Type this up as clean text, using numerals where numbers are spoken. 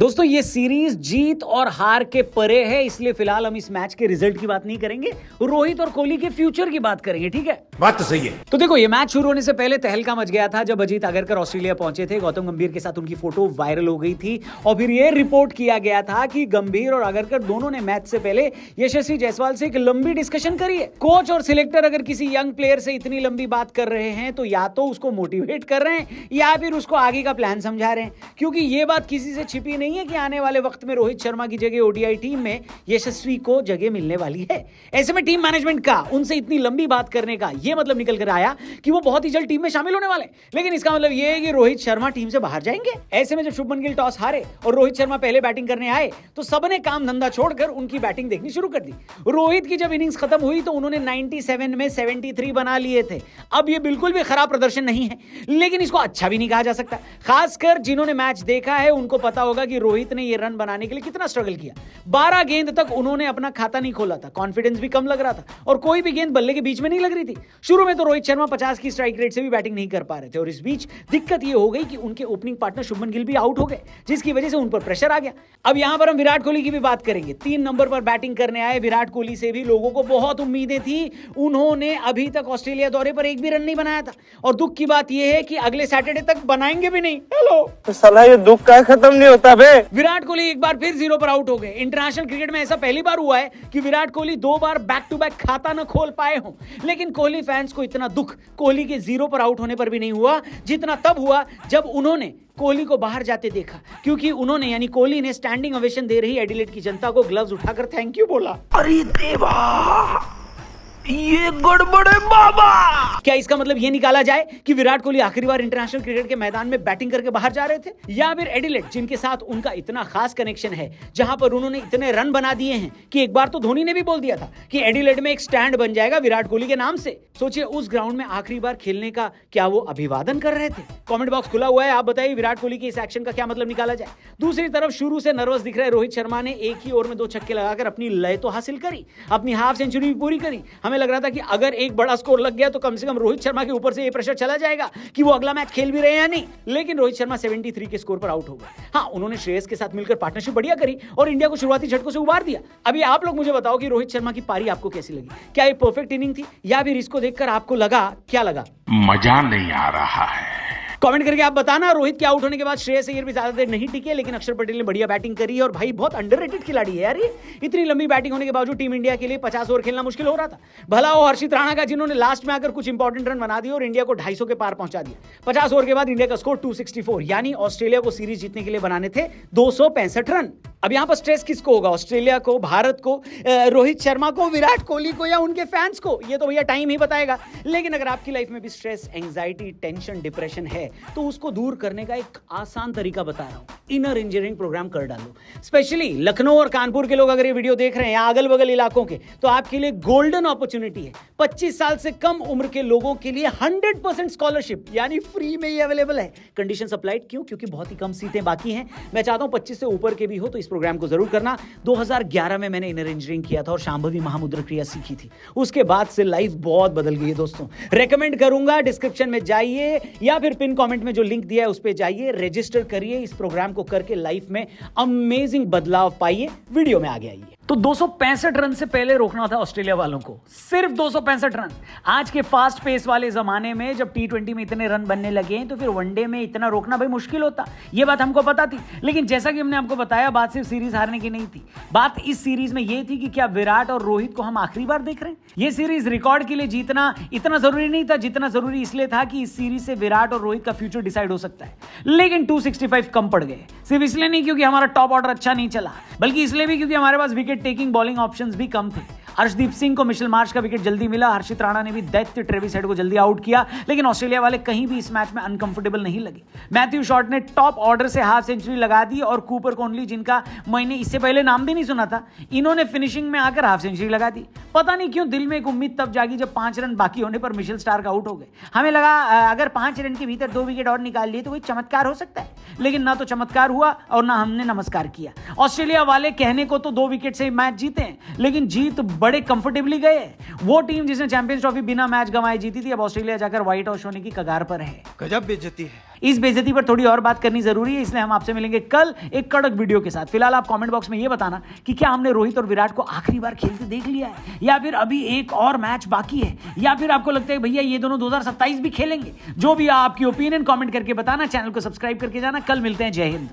दोस्तों ये सीरीज जीत और हार के परे है, इसलिए फिलहाल हम इस मैच के रिजल्ट की बात नहीं करेंगे, रोहित और कोहली के फ्यूचर की बात करेंगे। ठीक है, बात तो सही है। तो देखो ये मैच शुरू होने से पहले तहलका मच गया था जब अजीत आगरकर ऑस्ट्रेलिया पहुंचे थे। गौतम गंभीर के साथ उनकी फोटो वायरल हो गई थी और फिर ये रिपोर्ट किया गया था कि गंभीर और आगरकर दोनों ने मैच से पहले यशस्वी जायसवाल से एक लंबी डिस्कशन करी है। कोच और सिलेक्टर अगर किसी यंग प्लेयर से इतनी लंबी बात कर रहे हैं तो या तो उसको मोटिवेट कर रहे हैं या फिर उसको आगे का प्लान समझा रहे हैं, क्योंकि ये बात किसी से छिपी नहीं है कि आने वाले वक्त में रोहित शर्मा की जगह ओडीआई टीम में यशस्वी को जगह मिलने वाली है। ऐसे में टीम मैनेजमेंट का उनसे इतनी लंबी बात करने का ये मतलब निकल कर आया कि वो बहुत ही जल्द टीम में शामिल होने वाले, लेकिन इसका मतलब ये है कि रोहित शर्मा टीम से बाहर जाएंगे। ऐसे में जब शुभमन गिल टॉस हारे और रोहित शर्मा पहले बैटिंग करने आए तो सबने काम धंधा छोड़कर उनकी बैटिंग देखनी शुरू कर दी। रोहित की जब इनिंग्स खत्म हुई तो उन्होंने 97 में 73 बना लिए थे। अब ये बिल्कुल भी खराब प्रदर्शन नहीं है, लेकिन इसको अच्छा भी नहीं कहा जा सकता। खासकर जिन्होंने मैच देखा है उनको पता होगा कि रोहित ने ये रन बनाने के लिए कितना स्ट्रगल किया। 12 गेंद तक उन्होंने अपना खाता नहीं खोला था, कॉन्फिडेंस भी कम लग रहा था और कोई भी गेंद बल्ले के बीच में नहीं लग रही थी। शुरू में तो रोहित शर्मा 50 की स्ट्राइक रेट से भी बैटिंग नहीं कर पा रहे थे और इस बीच दिक्कत ये हो गई कि उनके ओपनिंग पार्टनर शुभमन गिल भी आउट हो गए, जिसकी वजह से उन पर प्रेशर आ गया। अब यहां पर हम विराट कोहली की भी बात करेंगे। 3 नंबर पर बैटिंग करने आए विराट कोहली से भी लोगों को बहुत उम्मीदें थी। उन्होंने अभी तक ऑस्ट्रेलिया दौरे पर एक भी रन नहीं बनाया था और दुख की बात यह है कि अगले सैटरडे तक बनाएंगे भी नहीं। हेलो साला ये दुख का खत्म नहीं होता बे। विराट कोहली एक बार फिर 0 पर आउट हो गए। इंटरनेशनल क्रिकेट में ऐसा पहली बार हुआ है कि विराट कोहली 2 बार बैक टू बैक खाता न खोल पाए हों, लेकिन कोहली फैंस को इतना दुख कोहली के 0 पर आउट होने पर भी नहीं हुआ जितना तब हुआ जब उन्होंने कोहली को बाहर जाते देखा, क्योंकि उन्होंने यानी कोहली ने स्टैंडिंग ओवेशन दे रही एडिलेड की जनता को ग्लव्स उठाकर थैंक यू बोला। अरे देवा ये गड़बड़ है बाबा। क्या इसका मतलब ये निकाला जाए कि विराट कोहली आखिरी बार इंटरनेशनल क्रिकेट के मैदान में बैटिंग करके बाहर जा रहे थे, या फिर एडिलेड जिनके साथ उनका इतना खास कनेक्शन है, जहां पर उन्होंने इतने रन बना दिए हैं कि एक बार तो धोनी ने भी बोल दिया था कि एडिलेड में एक स्टैंड बन जाएगा विराट कोहली के नाम से। सोचिए उस ग्राउंड में आखिरी बार खेलने का क्या वो अभिवादन कर रहे थे? कमेंट बॉक्स खुला हुआ है, आप बताइए विराट कोहली के इस एक्शन का क्या मतलब निकाला जाए। दूसरी तरफ शुरू से नर्वस दिख रहे रोहित शर्मा ने एक ही ओवर में 2 छक्के लगाकर अपनी लय तो हासिल करी, अपनी हाफ सेंचुरी भी पूरी करी। हमें लग रहा था कि अगर एक बड़ा स्कोर लग गया तो कम से कम रोहित शर्मा के ऊपर से ये प्रेशर चला जाएगा कि वो अगला मैच खेल भी रहे हैं या नहीं, लेकिन रोहित शर्मा 73 के स्कोर पर आउट हो गए। हाँ, उन्होंने श्रेयस के साथ मिलकर पार्टनरशिप बढ़िया करी और इंडिया को शुरुआती झटकों से उबार दिया। अभी आप लोग मुझे बताओ कि रोहित शर्मा की पारी आपको कैसी लगी? क्या ये परफेक्ट इनिंग थी या फिर इसको देखकर आपको लगा, क्या लगा? मजा नहीं आ रहा है। कमेंट करके आप बताना। रोहित के आउट होने के बाद श्रेयस अय्यर भी ज्यादा देर नहीं टिके, लेकिन अक्षर पटेल ने बढ़िया बैटिंग करी और भाई बहुत अंडररेटेड खिलाड़ी है यार ये। इतनी लंबी बैटिंग होने के बावजूद टीम इंडिया के लिए 50 ओवर खेलना मुश्किल हो रहा था। भला वो हर्षित राणा का जिन्होंने लास्ट में आकर कुछ इंपॉर्टेंट रन बना दिए और इंडिया को 250 के पार पहुंचा दिया। 50 ओवर के बाद इंडिया का स्कोर 264, यानी ऑस्ट्रेलिया को सीरीज जीतने के लिए बनाने थे 265 रन। अब यहां पर स्ट्रेस किसको होगा? ऑस्ट्रेलिया को, भारत को, रोहित शर्मा को, विराट कोहली को या उनके फैंस को? ये तो भैया टाइम ही बताएगा। लेकिन अगर आपकी लाइफ में भी स्ट्रेस, एंजाइटी, टेंशन, डिप्रेशन है तो उसको दूर करने का एक आसान तरीका बता रहा हूं। इनर इंजीनियरिंग प्रोग्राम कर डालो। स्पेशली लखनऊ और कानपुर के लोग अगर ये वीडियो देख रहे हैं या अगल बगल इलाकों के, तो आपके लिए गोल्डन अपॉर्चुनिटी है। 25 साल से कम उम्र के लोगों के लिए 100% स्कॉलरशिप यानी फ्री में ही अवेलेबल है। कंडीशन अप्लाइड क्यों? क्योंकि बहुत ही कम सीटें बाकी हैं। मैं चाहता हूं 25 से ऊपर के भी हो तो इस प्रोग्राम को जरूर करना। 2011 में मैंने इनर इंजीनियरिंग किया था और शांभवी महामुद्रा क्रिया सीखी थी। उसके बाद से लाइफ बहुत बदल गई है दोस्तों। रेकमेंड करूंगा, डिस्क्रिप्शन में जाइए या फिर पिन कमेंट में जो लिंक दिया है उस पे जाइए, रजिस्टर करिए। इस प्रोग्राम को करके लाइफ में अमेजिंग बदलाव पाइए। वीडियो में आगे आइए। तो 265 रन से पहले रोकना था ऑस्ट्रेलिया वालों को, सिर्फ 265 रन। आज के फास्ट पेस वाले जमाने में जब T20 में इतने रन बनने लगे हैं तो फिर वनडे में इतना रोकना भाई मुश्किल होता। ये बात हमको पता थी, लेकिन जैसा कि हमने आपको बताया बात सिर्फ सीरीज हारने की नहीं थी। बात इस सीरीज में ये थी कि क्या विराट और रोहित को हम आखिरी बार देख रहे हैं। ये सीरीज रिकॉर्ड के लिए जीतना इतना जरूरी नहीं था जितना जरूरी इसलिए था कि इस सीरीज से विराट और रोहित का फ्यूचर डिसाइड हो सकता है। लेकिन 265 कम पड़ गए, सिर्फ इसलिए नहीं क्योंकि हमारा टॉप ऑर्डर अच्छा नहीं चला, बल्कि इसलिए भी क्योंकि हमारे पास विकेट टेकिंग बॉलिंग ऑप्शंस भी कम थे। अर्शदीप सिंह को मिशेल मार्श का विकेट जल्दी मिला, हर्षित राणा ने भी दैत्य ट्रेविस हेड को जल्दी आउट किया, लेकिन ऑस्ट्रेलिया वाले कहीं भी इस मैच में अनकंफर्टेबल नहीं लगे। मैथ्यू शॉर्ट ने टॉप ऑर्डर से हाफ सेंचुरी लगा दी और कूपर कोनली, जिनका मैंने इससे पहले नाम भी नहीं सुना था, इन्होंने फिनिशिंग में आकर हाफ सेंचुरी लगा दी। पता नहीं क्यों दिल में एक उम्मीद तब जागी जब 5 रन बाकी होने पर मिशेल स्टार्क आउट हो गए। हमें लगा अगर 5 रन के भीतर 2 विकेट और निकाल लिए तो कोई चमत्कार हो सकता है, लेकिन ना तो चमत्कार हुआ और ना हमने नमस्कार किया। ऑस्ट्रेलिया वाले कहने को तो 2 विकेट से मैच जीते हैं, लेकिन जीत बड़े कंफर्टेबली गए। वो टीम जिसने चैंपियंस ट्रॉफी बिना मैच गंवाए जीती थी, अब ऑस्ट्रेलिया जाकर व्हाइट वॉश होने की कगार पर है। गजब बेइज्जती है। इस बेइज्जती पर थोड़ी और बात करनी जरूरी है, इसलिए हम आपसे मिलेंगे कल एक कड़क वीडियो के साथ। फिलहाल आप कमेंट बॉक्स में ये बताना कि क्या हमने रोहित और विराट को आखिरी बार खेलते देख लिया है, या फिर अभी एक और मैच बाकी है, या फिर आपको लगता है भैया ये दोनों 2027 भी खेलेंगे। जो भी आपकी ओपिनियन कमेंट करके बताना, चैनल को सब्सक्राइब करके जाना। कल मिलते हैं, जय हिंद।